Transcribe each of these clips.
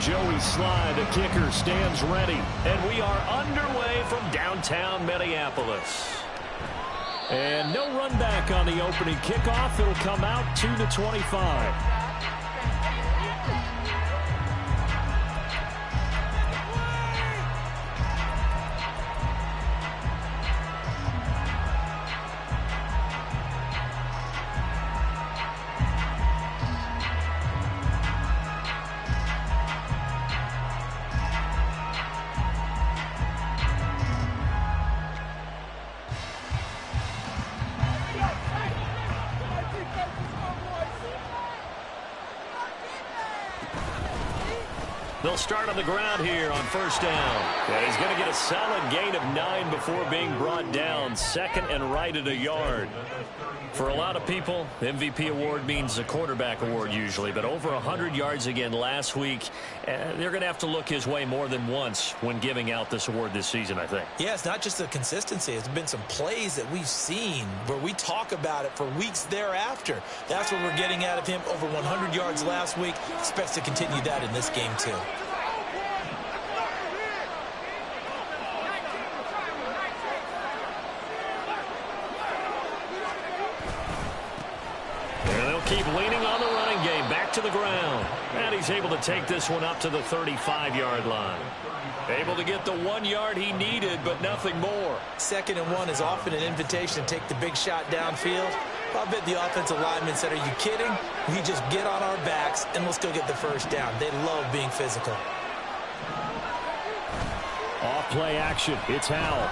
Joey Sly, the kicker, stands ready. And we are underway from downtown Minneapolis. And no run back on the opening kickoff. It'll come out to the 25. They'll start on the ground here on first down. And he's going to get a solid gain of 9 before being brought down. Second and right at a yard. For a lot of people, MVP award means a quarterback award usually. But over 100 yards again last week. They're going to have to look his way more than once when giving out this award this season, I think. Yeah, it's not just the consistency. It's been some plays that we've seen where we talk about it for weeks thereafter. That's what we're getting out of him. Over 100 yards last week. Expects to continue that in this game, too. Keep leaning on the running game. Back to the ground. And he's able to take this one up to the 35-yard line. Able to get the 1 yard he needed, but nothing more. 2nd and 1 is often an invitation to take the big shot downfield. I bet the offensive lineman said, are you kidding? We just get on our backs and let's go get the first down. They love being physical. Off play action. It's Howell.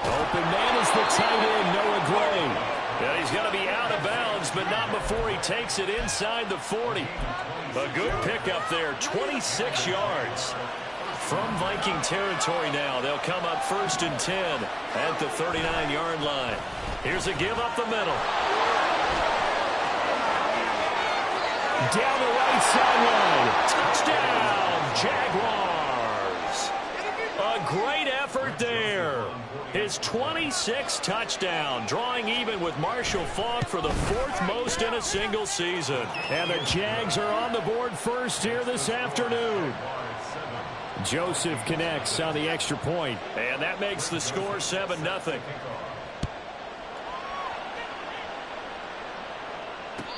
Open man is the tight end, Noah Gray. Yeah, he's going to be out of bounds, but not before he takes it inside the 40. A good pickup there, 26 yards. From Viking territory now, they'll come up 1st and 10 at the 39-yard line. Here's a give up the middle. Down the right sideline. Touchdown, Jaguars. A great effort there. His 26th touchdown, drawing even with Marshall Faulk for the 4th most in a single season. And the Jags are on the board first here this afternoon. Joseph connects on the extra point. And that makes the score 7-0.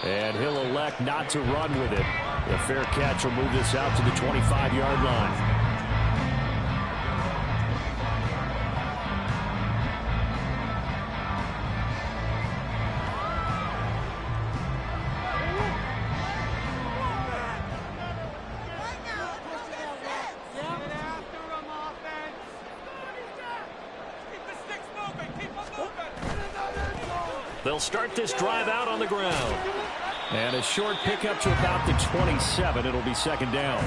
And he'll elect not to run with it. The fair catch will move this out to the 25-yard line. They'll start this drive out on the ground. And a short pickup to about the 27. It'll be 2nd down.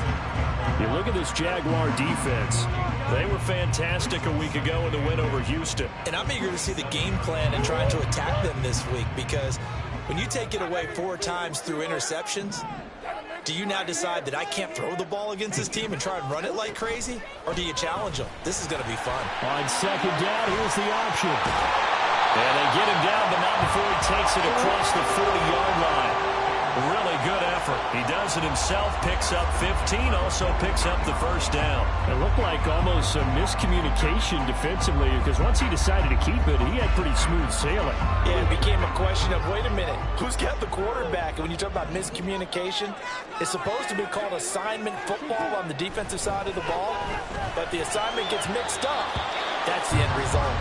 You look at this Jaguar defense. They were fantastic a week ago in the win over Houston. And I'm eager to see the game plan and trying to attack them this week, because when you take it away 4 times through interceptions, do you now decide that I can't throw the ball against this team and try and run it like crazy? Or do you challenge them? This is going to be fun. On 2nd down, here's the option. And they get him down, but not before he takes it across the 40-yard line. Really good effort. He does it himself, picks up 15, also picks up the 1st down. It looked like almost some miscommunication defensively, because once he decided to keep it, he had pretty smooth sailing. Yeah, it became a question of, wait a minute, who's got the quarterback? And when you talk about miscommunication, it's supposed to be called assignment football on the defensive side of the ball, but the assignment gets mixed up. That's the end result.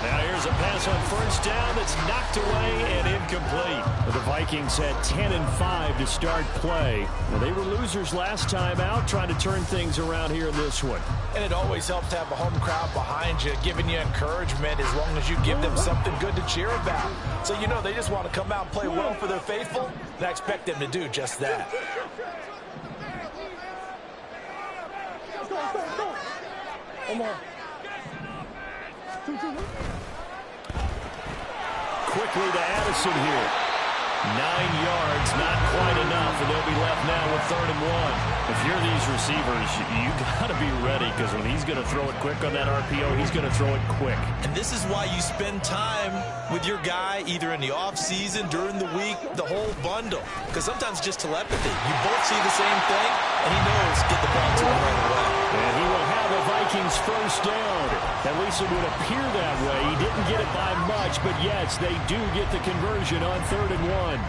Now here's a pass on 1st down that's knocked away and incomplete. The Vikings had 10-5 to start play. Well, they were losers last time out, trying to turn things around here in this one. And it always helps to have a home crowd behind you, giving you encouragement as long as you give them something good to cheer about. So, you know, they just want to come out and play well for their faithful, and I expect them to do just that. Come on. Quickly to Addison here. 9 yards, not quite enough, and they'll be left now with 3rd and 1. If you're these receivers, you got to be ready, because when he's going to throw it quick on that RPO, he's going to throw it quick. And this is why you spend time with your guy either in the offseason, during the week, the whole bundle. Because sometimes just telepathy. You both see the same thing, and he knows get the ball to him right away. And he will have the Vikings first down. At least it would appear that way. He didn't get it by much, but yes, they do get the conversion on 3rd and 1.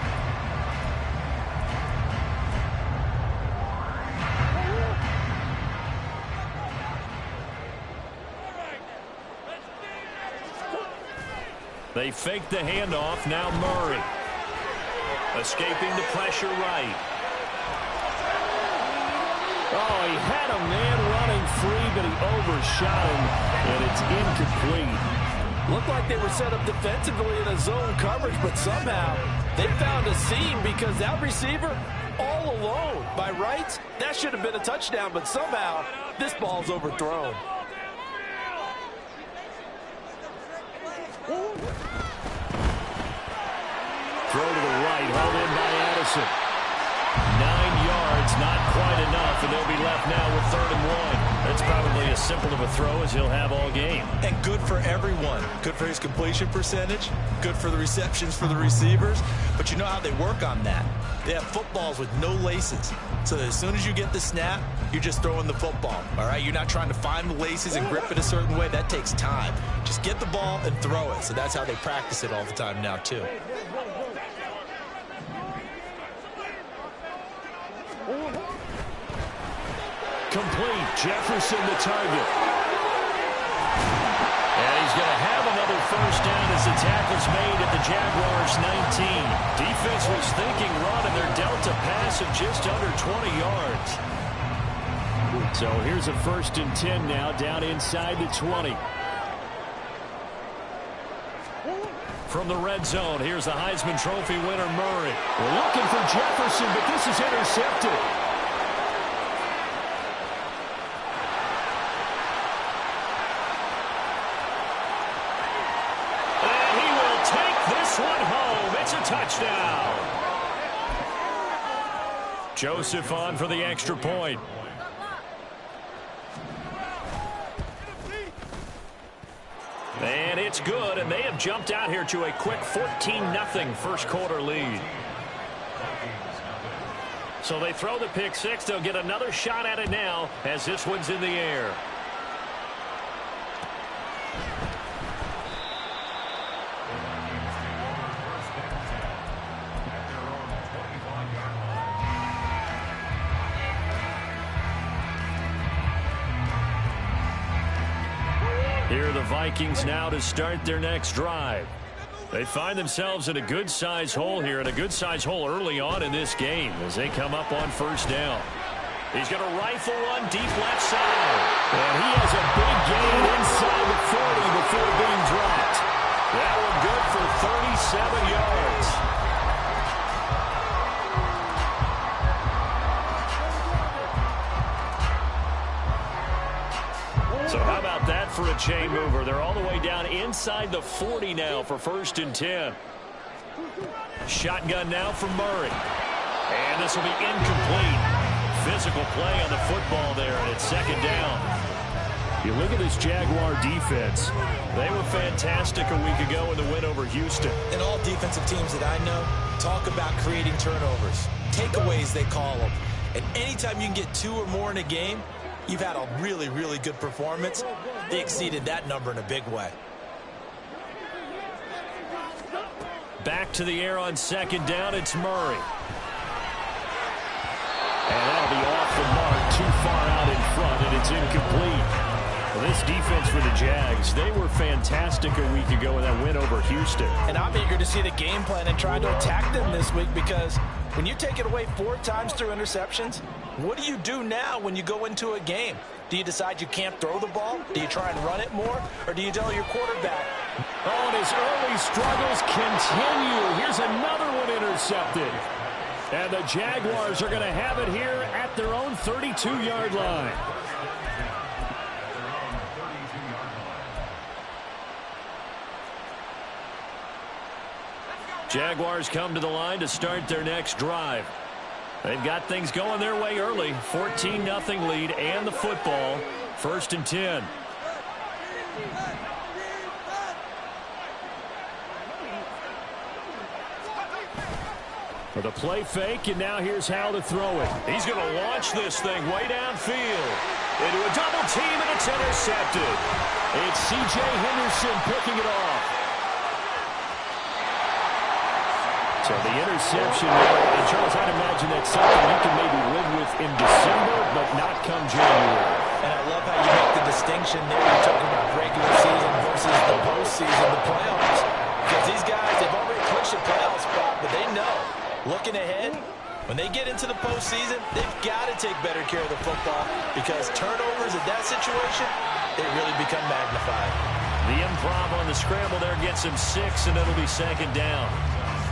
They fake the handoff. Now Murray. Escaping the pressure right. Oh, he had a man running free, but he overshot him, and it's incomplete. Looked like they were set up defensively in a zone coverage, but somehow they found a seam because that receiver all alone. By rights, that should have been a touchdown, but somehow this ball's overthrown. Throw to the right, hauled in by Addison. 9 yards, not quite enough, and they'll be left now with 3rd and 1. That's probably as simple of a throw as he'll have all game. And good for everyone. Good for his completion percentage. Good for the receptions for the receivers. But you know how they work on that. They have footballs with no laces. So that as soon as you get the snap, you're just throwing the football. All right? You're not trying to find the laces and grip it a certain way. That takes time. Just get the ball and throw it. So that's how they practice it all the time now, too. Complete. Jefferson the target. And he's going to have another first down as the tackle's made at the Jaguars' 19. Defense was thinking run, and they're dealt a pass of just under 20 yards. So here's a 1st and 10 now, down inside the 20. From the red zone, here's the Heisman Trophy winner, Murray. We're looking for Jefferson, but this is intercepted. Touchdown. Joseph on for the extra point. And it's good, and they have jumped out here to a quick 14-0 first quarter lead. So they throw the pick six. They'll get another shot at it now as this one's in the air. Here are the Vikings now to start their next drive. They find themselves in a good-sized hole here, and a good-sized hole early on in this game as they come up on first down. He's going to rifle one deep left side. And he has a big gain inside the 40 before being dropped. That one good for 37 yards. So how about that for a chain mover? They're all the way down inside the 40 now for 1st and 10. Shotgun now from Murray. And this will be incomplete. Physical play on the football there, and it's 2nd down. You look at this Jaguar defense. They were fantastic a week ago in the win over Houston. And all defensive teams that I know talk about creating turnovers. Takeaways, they call them. And anytime you can get 2 or more in a game, you've had a really, really good performance. They exceeded that number in a big way. Back to the air on 2nd down, it's Murray. And that'll be off the mark, too far out in front, and it's incomplete. Well, this defense for the Jags, they were fantastic a week ago in that win over Houston. And I'm eager to see the game plan and try to attack them this week, because when you take it away 4 times through interceptions, what do you do now when you go into a game? Do you decide you can't throw the ball? Do you try and run it more? Or do you tell your quarterback? Oh, and his early struggles continue. Here's another one intercepted. And the Jaguars are going to have it here at their own 32-yard line. Jaguars come to the line to start their next drive. They've got things going their way early. 14-0 lead and the football. 1st and 10. For the play fake, and now here's how to throw it. He's going to launch this thing way downfield. Into a double team, and it's intercepted. It's C.J. Henderson picking it off. So the interception there, and Charles, I'd imagine that's something you can maybe live with in December, but not come January. And I love how you make the distinction there. You're talking about regular season versus the postseason, the playoffs. Because these guys, they've already clinched a playoff spot, but they know, looking ahead, when they get into the postseason, they've got to take better care of the football because turnovers in that situation, they really become magnified. The improv on the scramble there gets him 6, and it'll be 2nd down.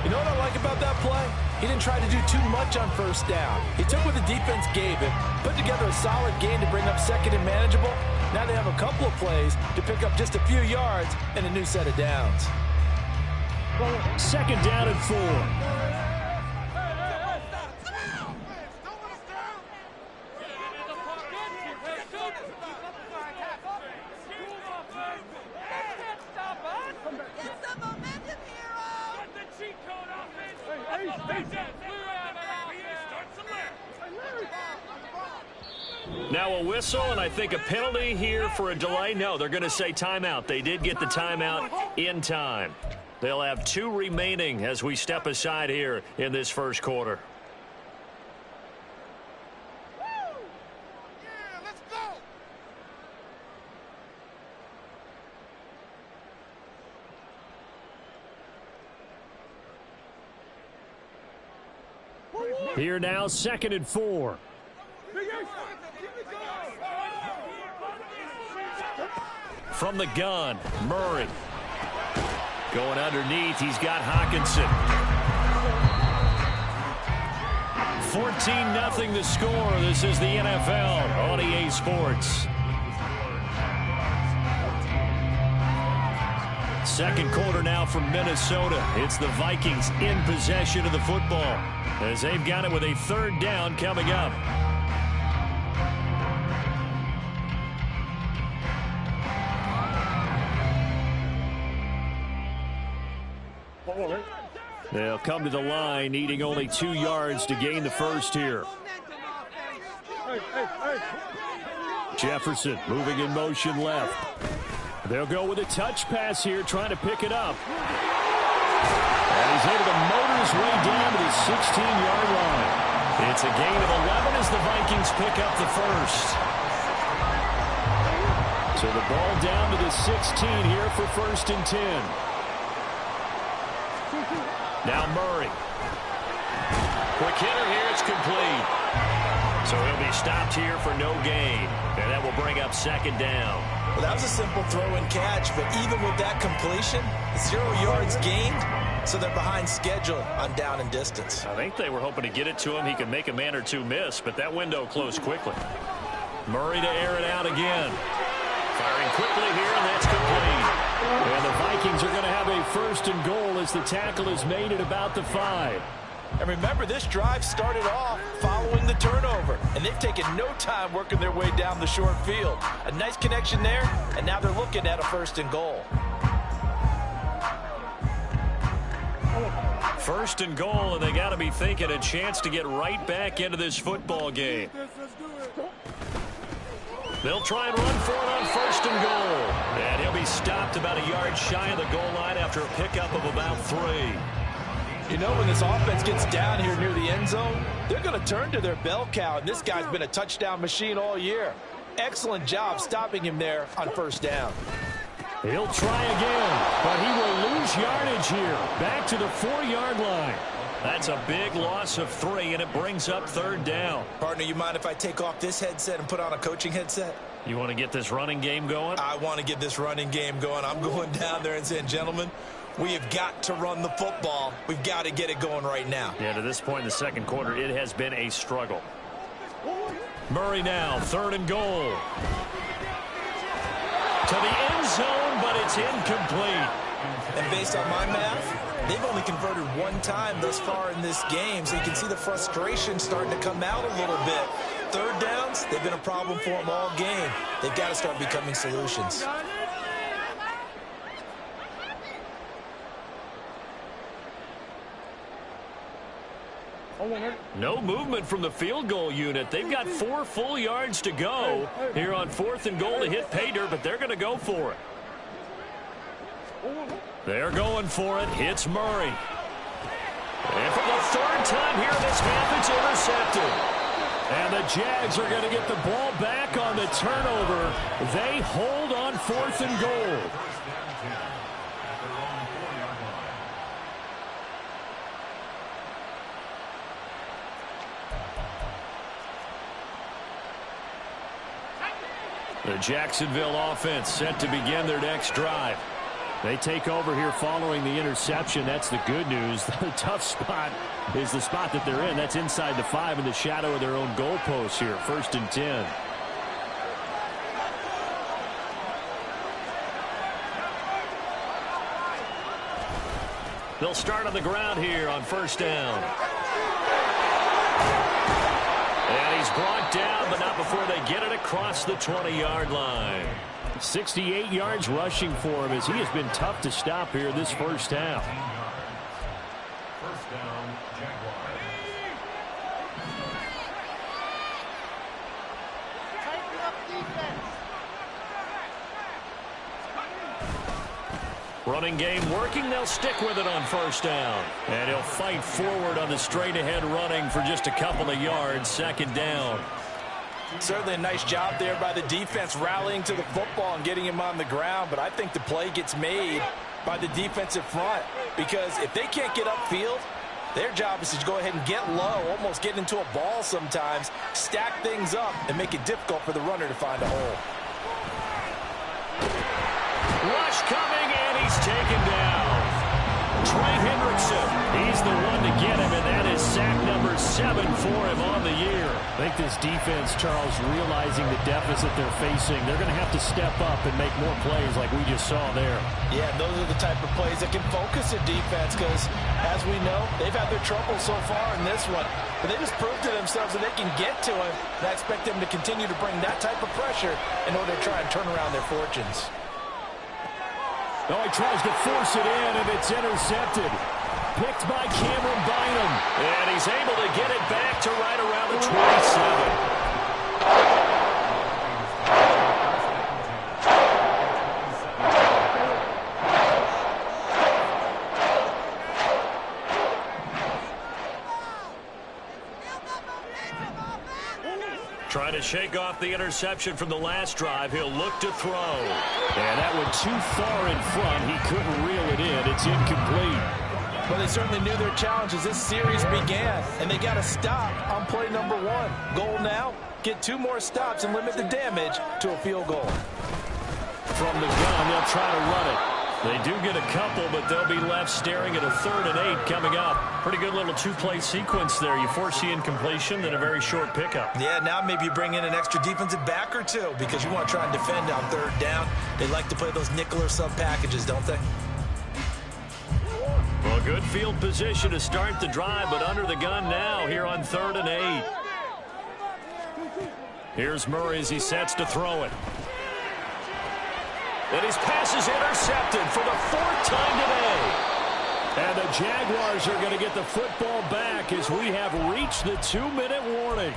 You know what I like about that play? He didn't try to do too much on 1st down. He took what the defense gave him, put together a solid game to bring up 2nd and manageable. Now they have a couple of plays to pick up just a few yards and a new set of downs. 2nd down and 4. Now a whistle, and I think a penalty here for a delay. No, they're going to say timeout. They did get the timeout in time. They'll have 2 remaining as we step aside here in this 1st quarter. Here now, 2nd and 4. From the gun, Murray. Going underneath, he's got Hockenson. 14-0 the score. This is the NFL on EA Sports. 2nd quarter now from Minnesota. It's the Vikings in possession of the football as they've got it with a 3rd down coming up. They'll come to the line, needing only 2 yards to gain the 1st here. Jefferson moving in motion left. They'll go with a touch pass here, trying to pick it up. And he's able to motor his way down to the 16-yard line. It's a gain of 11 as the Vikings pick up the 1st. So the ball down to the 16 here for 1st and 10. Now Murray. Quick hitter here, it's complete. So he'll be stopped here for no gain. And that will bring up 2nd down. Well, that was a simple throw and catch, but even with that completion, 0 yards gained, so they're behind schedule on down and distance. I think they were hoping to get it to him. He could make a man or 2 miss, but that window closed quickly. Murray to air it out again. Firing quickly here, and that's complete. And the Vikings are going to have a 1st and goal as the tackle is made at about the 5. And remember, this drive started off following the turnover, and they've taken no time working their way down the short field. A nice connection there, and now they're looking at a 1st and goal. 1st and goal, and they got to be thinking a chance to get right back into this football game. They'll try and run for it on 1st and goal. And he'll be stopped about a yard shy of the goal line after a pickup of about 3. You know, when this offense gets down here near the end zone, they're going to turn to their bell cow, and this guy's been a touchdown machine all year. Excellent job stopping him there on 1st down. He'll try again, but he will lose yardage here. Back to the 4-yard line. That's a big loss of 3, and it brings up 3rd down. Partner, you mind if I take off this headset and put on a coaching headset? You want to get this running game going? I want to get this running game going. I'm going down there and saying, gentlemen, we have got to run the football. We've got to get it going right now. Yeah, to this point in the 2nd quarter, it has been a struggle. Murray now, 3rd and goal. To the end zone, but it's incomplete. And based on my math, they've only converted one time thus far in this game, so you can see the frustration starting to come out a little bit. Third downs, they've been a problem for them all game. They've got to start becoming solutions. No movement from the field goal unit. They've got 4 full yards to go here on 4th and goal to hit pay dirt, but they're going to go for it. They're going for it. Hits Murray. And for the 3rd time here this half, it's intercepted. And the Jags are going to get the ball back on the turnover. They hold on 4th and goal. The Jacksonville offense set to begin their next drive. They take over here following the interception. That's the good news. The tough spot is the spot that they're in. That's inside the 5 in the shadow of their own goalpost here. 1st and 10. They'll start on the ground here on 1st down. And he's brought down, but not before they get it across the 20-yard line. 68 yards rushing for him as he has been tough to stop here this first half. First down, Jaguars. Tighten up defense. Running game working. They'll stick with it on 1st down. And he'll fight forward on the straight-ahead running for just a couple of yards. 2nd down. Certainly a nice job there by the defense rallying to the football and getting him on the ground, but I think the play gets made by the defensive front because if they can't get upfield, their job is to go ahead and get low, almost get into a ball sometimes, stack things up, and make it difficult for the runner to find a hole. Rush coming, and he's taken down. Trey Hendrickson, he's the one to get him, and that is sack number 7 for him on the year. I think this defense, Charles, realizing the deficit they're facing, they're going to have to step up and make more plays like we just saw there. Yeah, those are the type of plays that can focus a defense because, as we know, they've had their trouble so far in this one. But they just proved to themselves that they can get to him, and I expect them to continue to bring that type of pressure in order to try and turn around their fortunes. Oh, he tries to force it in, and it's intercepted. Picked by Cameron Bynum. And he's able to get it back to right around the 27. Trying to shake off the interception from the last drive. He'll look to throw. And that went too far in front. He couldn't reel it in. It's incomplete. Well, they certainly knew their challenge as this series began, and they got to stop on play number 1. Goal now, get 2 more stops and limit the damage to a field goal. From the gun, they'll try to run it. They do get a couple, but they'll be left staring at a 3rd and 8 coming up. Pretty good little 2-play sequence there. You force the incompletion, then a very short pickup. Yeah, now maybe you bring in an extra defensive back or 2 because you want to try and defend on 3rd down. They like to play those nickel or sub packages, don't they? Well, good field position to start the drive, but under the gun now here on 3rd and 8. Here's Murray as he sets to throw it. And his pass is intercepted for the 4th time today. And the Jaguars are going to get the football back as we have reached the 2-minute warning.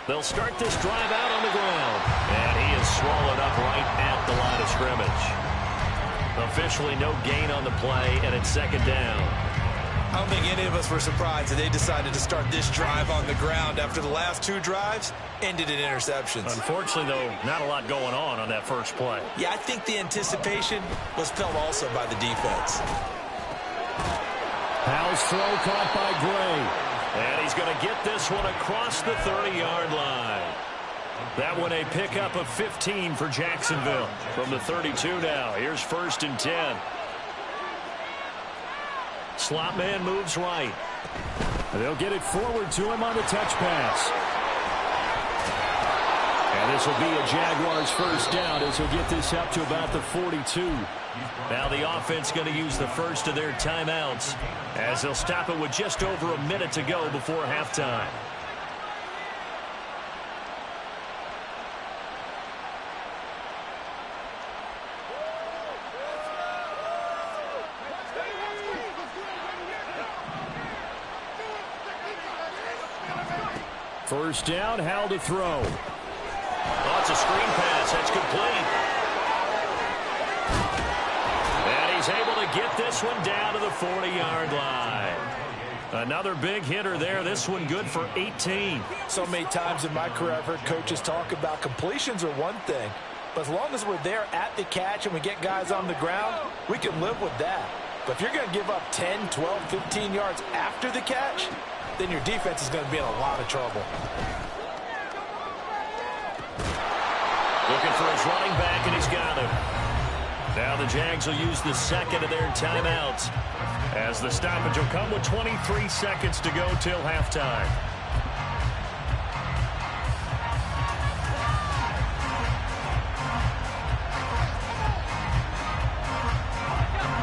They'll start this drive out on the ground. And he is swallowed up right at the line of scrimmage. Officially no gain on the play, and it's 2nd down. I don't think any of us were surprised that they decided to start this drive on the ground after the last 2 drives ended in interceptions. Unfortunately, though, not a lot going on that first play. Yeah, I think the anticipation was felt also by the defense. Howell's throw caught by Gray. And he's going to get this one across the 30-yard line. That one a pickup of 15 for Jacksonville. From the 32 now, here's 1st and 10. Slot man moves right. They'll get it forward to him on the touch pass. And this will be a Jaguars first down as he'll get this up to about the 42. Now the offense going to use the first of their timeouts as they'll stop it with just over a minute to go before halftime. First down, Howell to throw. Oh, it's a screen pass. That's complete. And he's able to get this one down to the 40-yard line. Another big hitter there. This one good for 18. So many times in my career I've heard coaches talk about completions are one thing, but as long as we're there at the catch and we get guys on the ground, we can live with that. But if you're going to give up 10, 12, 15 yards after the catch, then your defense is going to be in a lot of trouble. Looking for his running back, and he's got him. Now the Jags will use the second of their timeouts as the stoppage will come with 23 seconds to go till halftime.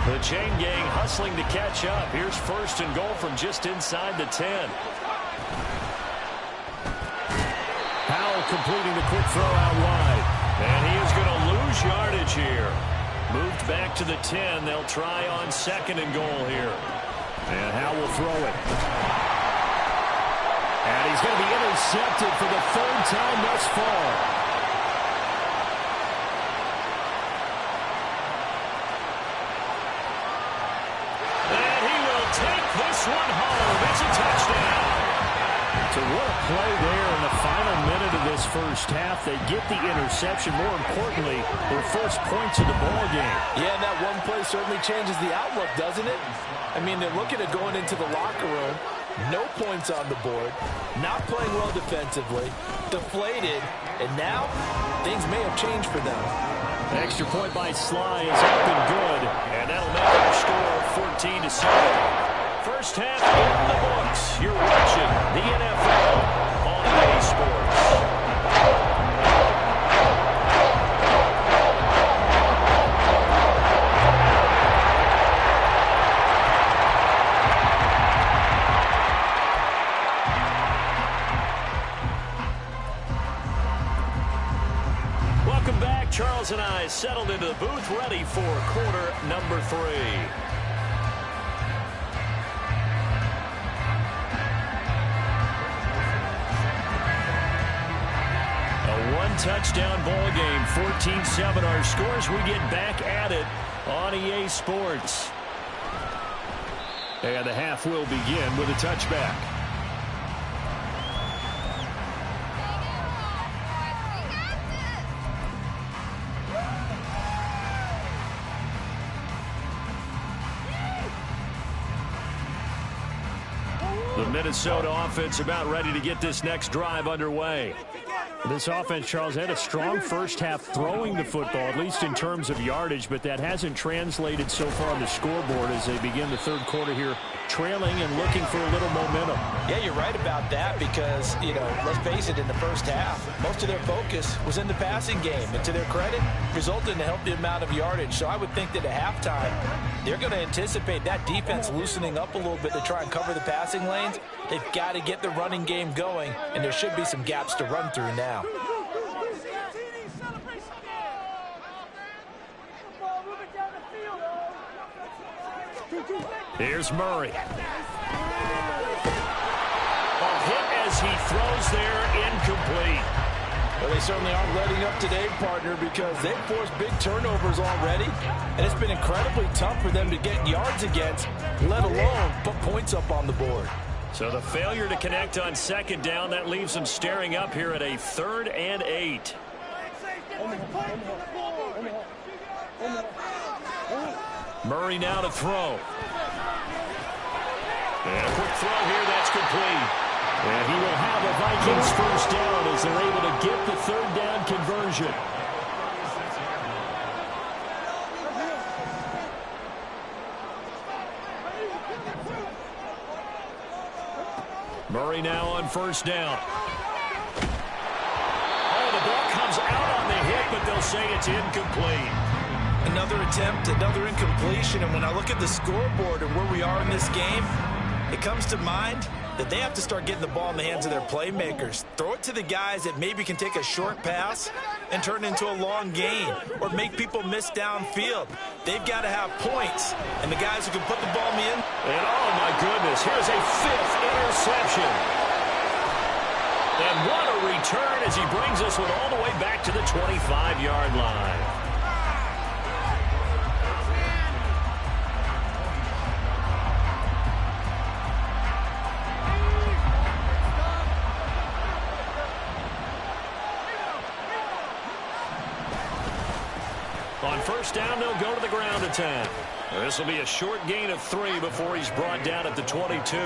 The chain gang hustling to catch up. Here's first and goal from just inside the 10. Howell completing the quick throw out wide. And he is going to lose yardage here. Moved back to the 10. They'll try on second and goal here. And Howell will throw it. And he's going to be intercepted for the third time thus far. This one home. It's a touchdown. So what a play there in the final minute of this first half. They get the interception. More importantly, their first points of the ball game. Yeah, and that one play certainly changes the outlook, doesn't it? I mean, they're looking at going into the locker room. No points on the board. Not playing well defensively. Deflated. And now, things may have changed for them. An extra point by Sly is up and good. And that'll make our score 14-7. First half in the books. You're watching the NFL on EA Sports. Welcome back. Charles and I settled into the booth, ready for quarter number 3. Touchdown ball game, 14-7 our scores. We get back at it on EA Sports. And the half will begin with a touchback. The Minnesota offense about ready to get this next drive underway. This offense, Charles, had a strong first half throwing the football, at least in terms of yardage, but that hasn't translated so far on the scoreboard as they begin the third quarter here, trailing and looking for a little momentum. Yeah, you're right about that because, you know, let's face it, in the first half, most of their focus was in the passing game. And to their credit, resulted in a healthy amount of yardage. So I would think that at halftime, they're going to anticipate that defense loosening up a little bit to try and cover the passing lanes. They've got to get the running game going, and there should be some gaps to run through now. Here's Murray. A hit as he throws there, incomplete. Well, they certainly aren't letting up today, partner, because they've forced big turnovers already, and it's been incredibly tough for them to get yards against, let alone put points up on the board. So the failure to connect on second down, that leaves them staring up here at a 3rd and 8. Murray now to throw. And a quick throw here, that's complete. And he will have a Vikings first down as they're able to get the 3rd down conversion. Murray now on first down. Oh, the ball comes out on the hit, but they'll say it's incomplete. Another attempt, another incompletion, and when I look at the scoreboard and where we are in this game, it comes to mind that they have to start getting the ball in the hands of their playmakers. Throw it to the guys that maybe can take a short pass and turn it into a long gain or make people miss downfield. They've got to have points, and the guys who can put the ball in. And oh my goodness, here's a 5th interception. And what a return as he brings this one all the way back to the 25-yard line. On first down, they'll go to the ground attack. This will be a short gain of 3 before he's brought down at the 22.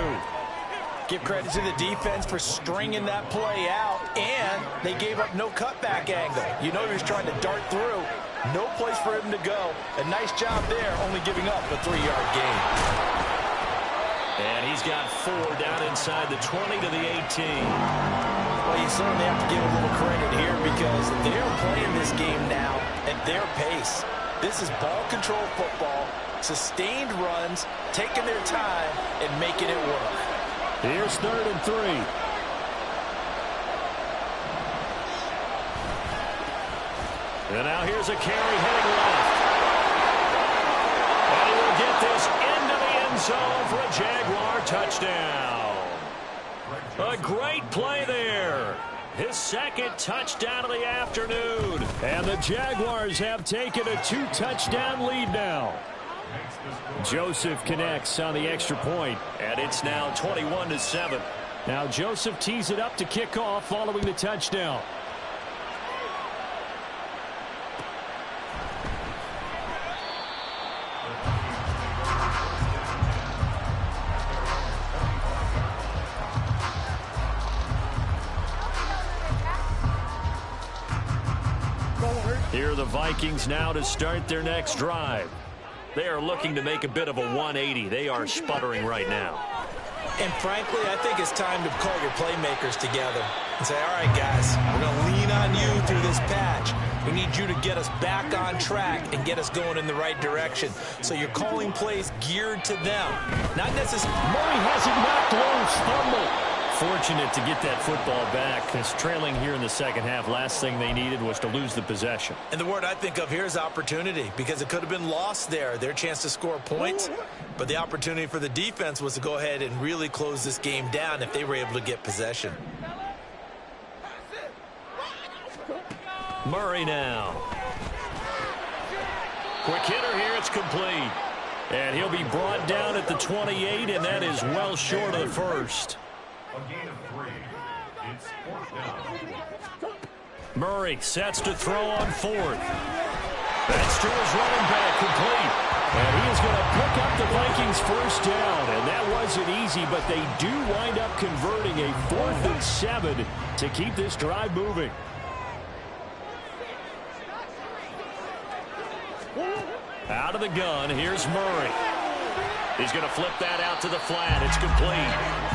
Give credit to the defense for stringing that play out, and they gave up no cutback angle. You know he was trying to dart through. No place for him to go. A nice job there, only giving up a 3-yard gain. And he's got 4 down inside the 20 to the 18. Well, you certainly have to give a little credit here because they're playing this game now at their pace. This is ball control football, sustained runs, taking their time, and making it work. Here's 3rd and 3. And now here's a carry heading left. And he will get this into the end zone for a Jaguar touchdown. A great play there. His 2nd touchdown of the afternoon. And the Jaguars have taken a 2-touchdown lead now. Joseph connects on the extra point. And it's now 21-7. Now Joseph tees it up to kick off following the touchdown. Here are the Vikings now to start their next drive. They are looking to make a bit of a 180. They are sputtering right now. And frankly, I think it's time to call your playmakers together and say, all right, guys, we're going to lean on you through this patch. We need you to get us back on track and get us going in the right direction. So you're calling plays geared to them. Not necessarily. Murray has it knocked loose. Fumble. Fortunate to get that football back. Because trailing here in the second half, last thing they needed was to lose the possession. And the word I think of here is opportunity, because it could have been lost there, their chance to score points. But the opportunity for the defense was to go ahead and really close this game down if they were able to get possession. Murray now. Quick hitter here, it's complete. And he'll be brought down at the 28, and that is well short of the first. A gain of 3. It's 4th down. Murray sets to throw on 4th. That's to his running back, complete. And he is going to pick up the Vikings' first down. And that wasn't easy, but they do wind up converting a 4th and 7 to keep this drive moving. Out of the gun, here's Murray. He's going to flip that out to the flat. It's complete.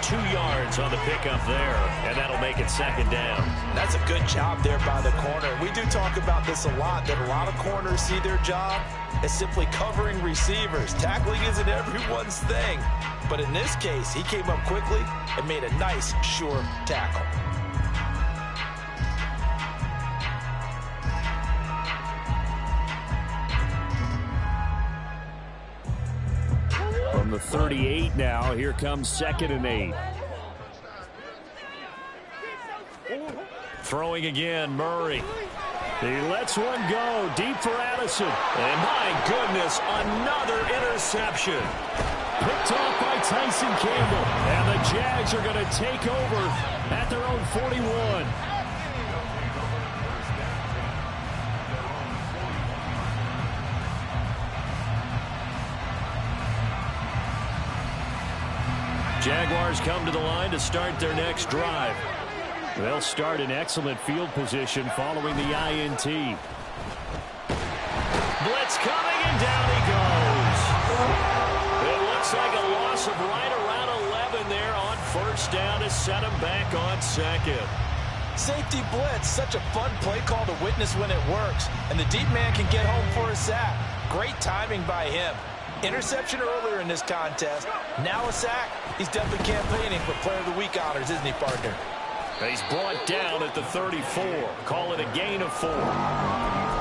2 yards on the pickup there, and that'll make it 2nd down. That's a good job there by the corner. We do talk about this a lot, that a lot of corners see their job as simply covering receivers. Tackling isn't everyone's thing. But in this case, he came up quickly and made a nice, sure tackle. From the 38 now, here comes 2nd and 8. Throwing again, Murray. He lets one go deep for Addison. And my goodness, another interception. Picked off by Tyson Campbell. And the Jags are going to take over at their own 41. Jaguars come to the line to start their next drive. They'll start in excellent field position following the INT. Blitz coming, and down he goes. It looks like a loss of right around 11 there on 1st first down to set him back on second. Safety blitz, such a fun play call to witness when it works. And the deep man can get home for a sack. Great timing by him. Interception earlier in this contest. Now a sack. He's definitely campaigning for Player of the Week honors, isn't he, partner? He's brought down at the 34. Call it a gain of 4.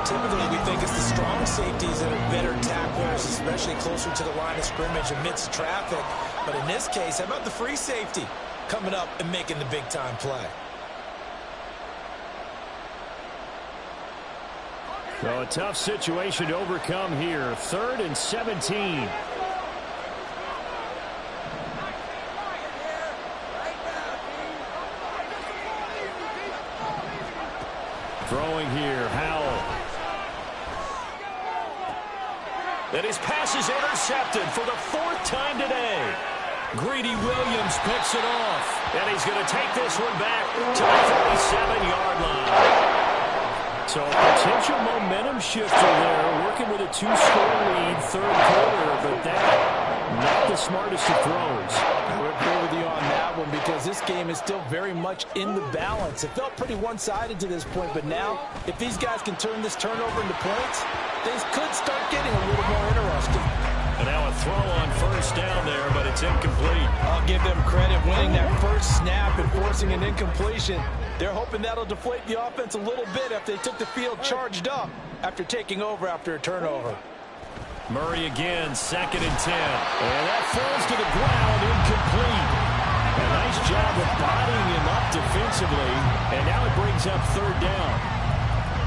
Typically, we think it's the strong safeties that are better tacklers, especially closer to the line of scrimmage amidst traffic. But in this case, how about the free safety coming up and making the big-time play? So a tough situation to overcome here. 3rd and 17. Throwing here, Howell. And his pass is intercepted for the 4th time today. Greedy Williams picks it off. And he's going to take this one back to the 47-yard line. So a potential momentum shifter there, working with a 2-score lead, 3rd quarter, but that, not the smartest of throws. I would agree with you on that one because this game is still very much in the balance. It felt pretty one-sided to this point, but now, if these guys can turn this turnover into points, things could start getting a little more interesting. And now a throw on first down there, but it's incomplete. I'll give them credit winning that first snap and forcing an incompletion. They're hoping that'll deflate the offense a little bit after they took the field charged up after taking over after a turnover. Murray again, 2nd and 10. And that falls to the ground, incomplete. A nice job of bodying him up defensively, and now it brings up 3rd down.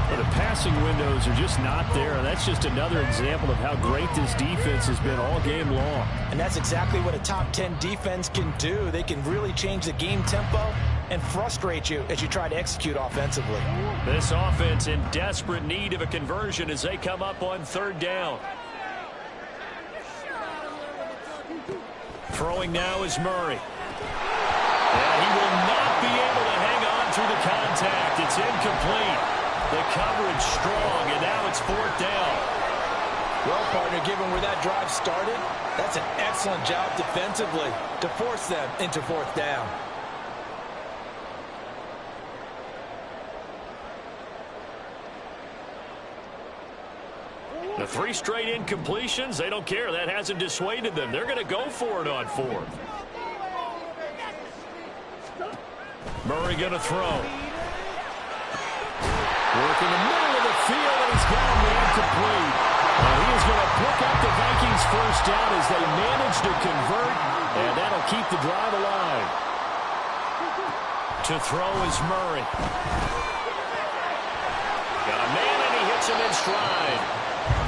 Well, the passing windows are just not there, and that's just another example of how great this defense has been all game long. And that's exactly what a top 10 defense can do. They can really change the game tempo and frustrate you as you try to execute offensively. This offense in desperate need of a conversion as they come up on 3rd down. Throwing now is Murray. And he will not be able to hang on through the contact. It's incomplete. The coverage strong, and now it's 4th down. Well, partner, given where that drive started, that's an excellent job defensively to force them into 4th down. The 3 straight incompletions, they don't care. That hasn't dissuaded them. They're going to go for it on 4th. Murray going to throw. Working the middle of the field, and he's got him incomplete. And he is going to pick up the Vikings' first down as they manage to convert, and that'll keep the drive alive. To throw is Murray. Got a man, and he hits him in stride.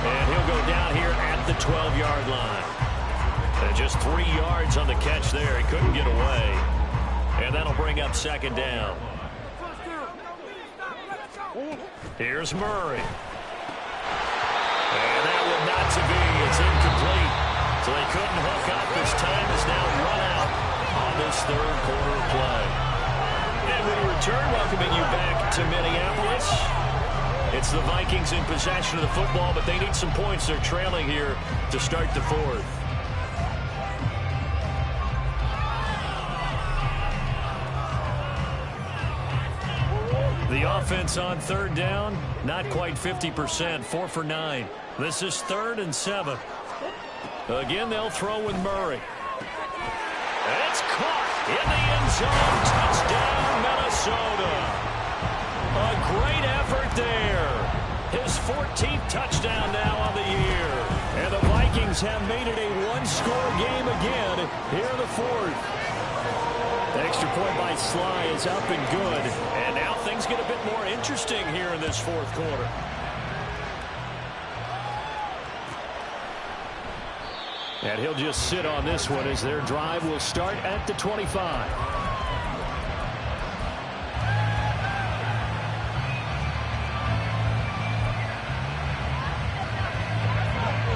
And he'll go down here at the 12-yard line. And just 3 yards on the catch there. He couldn't get away. And that'll bring up 2nd down. Here's Murray. And that one not to be. It's incomplete. So they couldn't hook up. This time is now run out on this 3rd quarter of play. And when we return, welcoming you back to Minneapolis. It's the Vikings in possession of the football, but they need some points. They're trailing here to start the 4th. The offense on 3rd down, not quite 50%, 4 for 9. This is 3rd and 7. Again, they'll throw with Murray. And it's caught in the end zone. Touchdown, Minnesota. A great effort there. His 14th touchdown now on the year. And the Vikings have made it a 1-score game again here in the 4th. The extra point by Sly is up and good. And now things get a bit more interesting here in this 4th quarter. And he'll just sit on this one as their drive will start at the 25.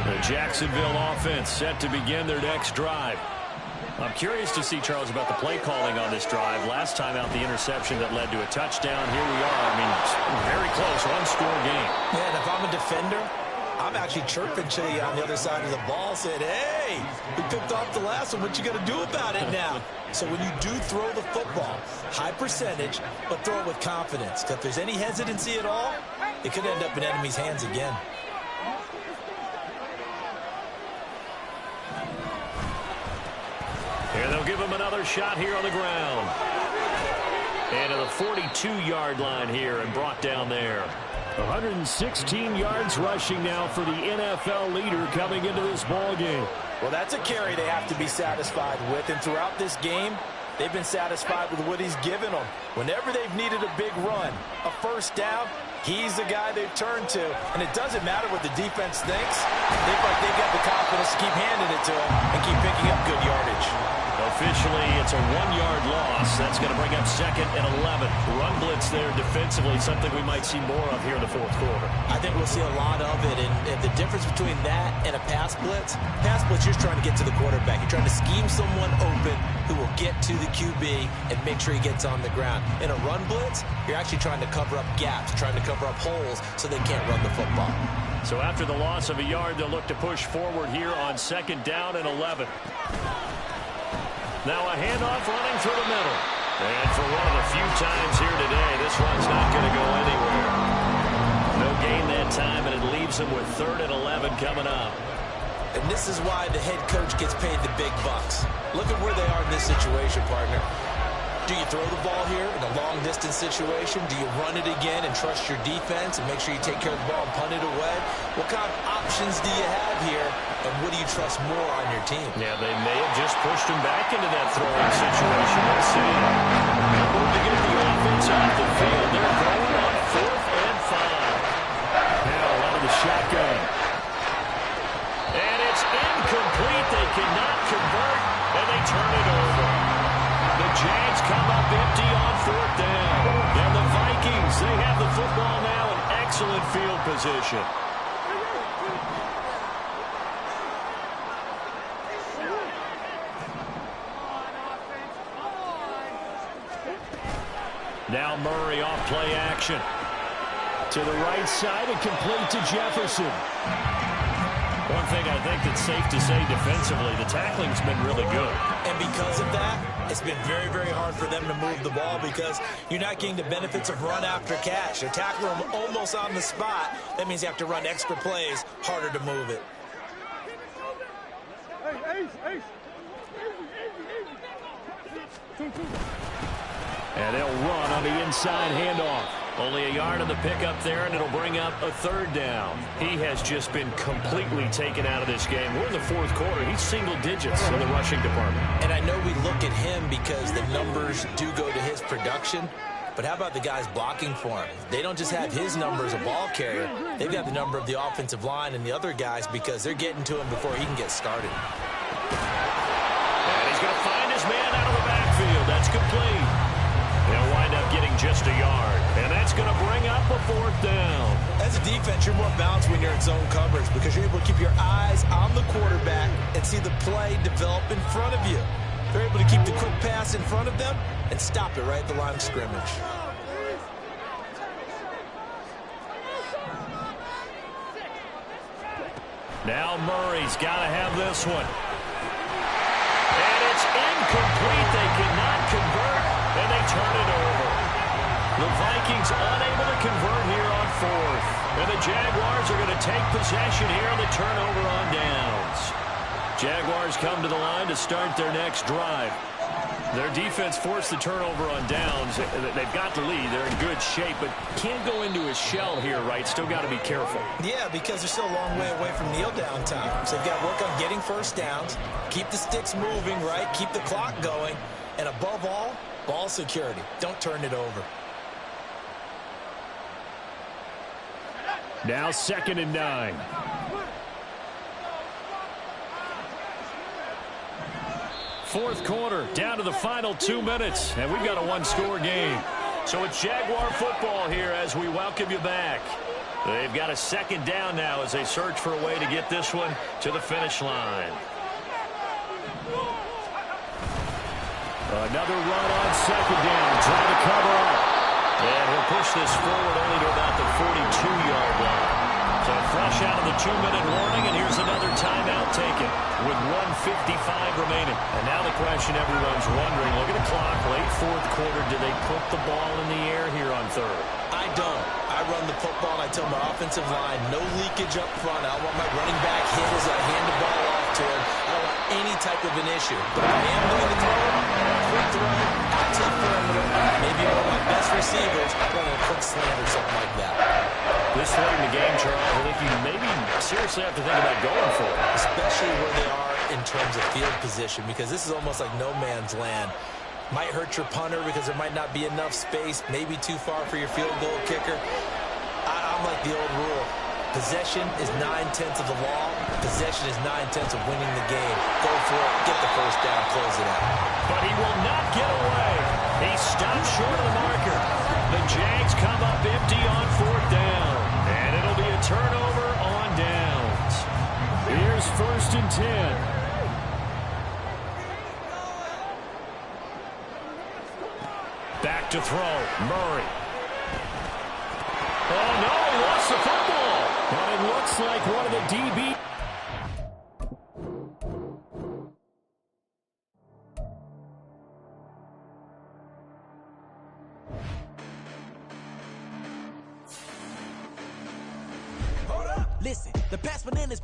The Jacksonville offense set to begin their next drive. I'm curious to see, Charles, about the play calling on this drive. Last time out, the interception that led to a touchdown. Here we are. I mean, very close, 1-score game. Yeah, and if I'm a defender, I'm actually chirping Chili on the other side of the ball, saying, hey, we picked off the last one. What you going to do about it now? So when you do throw the football, high percentage, but throw it with confidence. Because if there's any hesitancy at all, it could end up in enemy's hands again. And they'll give him another shot here on the ground. And to the 42-yard line here and brought down there. 116 yards rushing now for the NFL leader coming into this ball game. Well, that's a carry they have to be satisfied with. And throughout this game, they've been satisfied with what he's given them. Whenever they've needed a big run, a first down, he's the guy they've turned to. And it doesn't matter what the defense thinks. They feel like they've got the confidence to keep handing it to him and keep picking up good yardage. Officially, it's a 1-yard loss. That's going to bring up 2nd and 11. Run blitz there defensively, something we might see more of here in the fourth quarter. I think we'll see a lot of it. And the difference between that and a pass blitz, you're just trying to get to the quarterback. You're trying to scheme someone open who will get to the QB and make sure he gets on the ground. In a run blitz, you're actually trying to cover up gaps, trying to cover up holes so they can't run the football. So after the loss of a yard, they'll look to push forward here on 2nd down and 11. Now a handoff running through the middle. And for one of the few times here today, this run's not going to go anywhere. No gain that time, and it leaves them with 3rd and 11 coming up. And this is why the head coach gets paid the big bucks. Look at where they are in this situation, partner. Do you throw the ball here in a long-distance situation? Do you run it again and trust your defense and make sure you take care of the ball and punt it away? What kind of options do you have here, and what do you trust more on your team? Yeah, they may have just pushed him back into that throwing situation. Let's see. They'll move to get the offense off the field. They're going on 4th and 5. Now out of the shotgun. And it's incomplete. They cannot convert, and they turn it over. The Jags come up empty on 4th down. And the Vikings, they have the football now in excellent field position. Now Murray off play action. To the right side and complete to Jefferson. One thing I think that's safe to say defensively, the tackling's been really good. And because of that, it's been very, very hard for them to move the ball because you're not getting the benefits of run after catch. They're tackling them almost on the spot. That means you have to run extra plays, harder to move it. And they'll run on the inside handoff. Only a yard on the pickup there, and it'll bring up a 3rd down. He has just been completely taken out of this game. We're in the 4th quarter. He's single digits in the rushing department. And I know we look at him because the numbers do go to his production. But how about the guys blocking for him? They don't just have his number as a ball carrier. They've got the number of the offensive line and the other guys because they're getting to him before he can get started. And he's going to find his man out of the backfield. That's complete. They'll wind up getting just a yard. And that's going to bring up a 4th down. As a defense, you're more balanced when you're in zone coverage because you're able to keep your eyes on the quarterback and see the play develop in front of you. They're able to keep the quick pass in front of them and stop it right at the line of scrimmage. Now Murray's got to have this one. And it's incomplete. They cannot convert, and they turn it over. The Vikings unable to convert here on 4th. And the Jaguars are going to take possession here on the turnover on downs. Jaguars come to the line to start their next drive. Their defense forced the turnover on downs. They've got the lead. They're in good shape, but can't go into a shell here, right? Still got to be careful. Yeah, because they're still a long way away from kneel down time. So they've got to work on getting first downs, keep the sticks moving, right? Keep the clock going. And above all, ball security. Don't turn it over. Now 2nd and 9. Fourth quarter, down to the final 2 minutes, and we've got a one-score game. So it's Jaguar football here as we welcome you back. They've got a 2nd down now as they search for a way to get this one to the finish line. Another run on 2nd down, trying to cover up. And he'll push this forward only to about the 42-yard line. So fresh out of the 2-minute warning, and here's another timeout taken with 1:55 remaining. And now the question everyone's wondering, look at the clock, late fourth quarter, do they put the ball in the air here on third? I don't. I run the football, and I tell my offensive line, no leakage up front. I don't want my running back hit as I hand the ball off to him. I don't want any type of an issue. But I am going to throw it, quick throw, out to the perimeter. Maybe one of my best receivers running a quick slant or something like that. This late in the game, Charles, I think you maybe seriously have to think about going for it. Especially where they are in terms of field position, because this is almost like no man's land. Might hurt your punter because there might not be enough space, maybe too far for your field goal kicker. I'm like the old rule. Possession is 9/10 of the law. Possession is 9/10 of winning the game. Go for it, get the first down, close it out. But he will not get away. He stopped short of the marker. The Jags come up empty on fourth down. And it'll be a turnover on downs. Here's 1st and 10. Back to throw. Murray. Oh, no, he lost the football. And it looks like one of the DB. Listen, the past banana's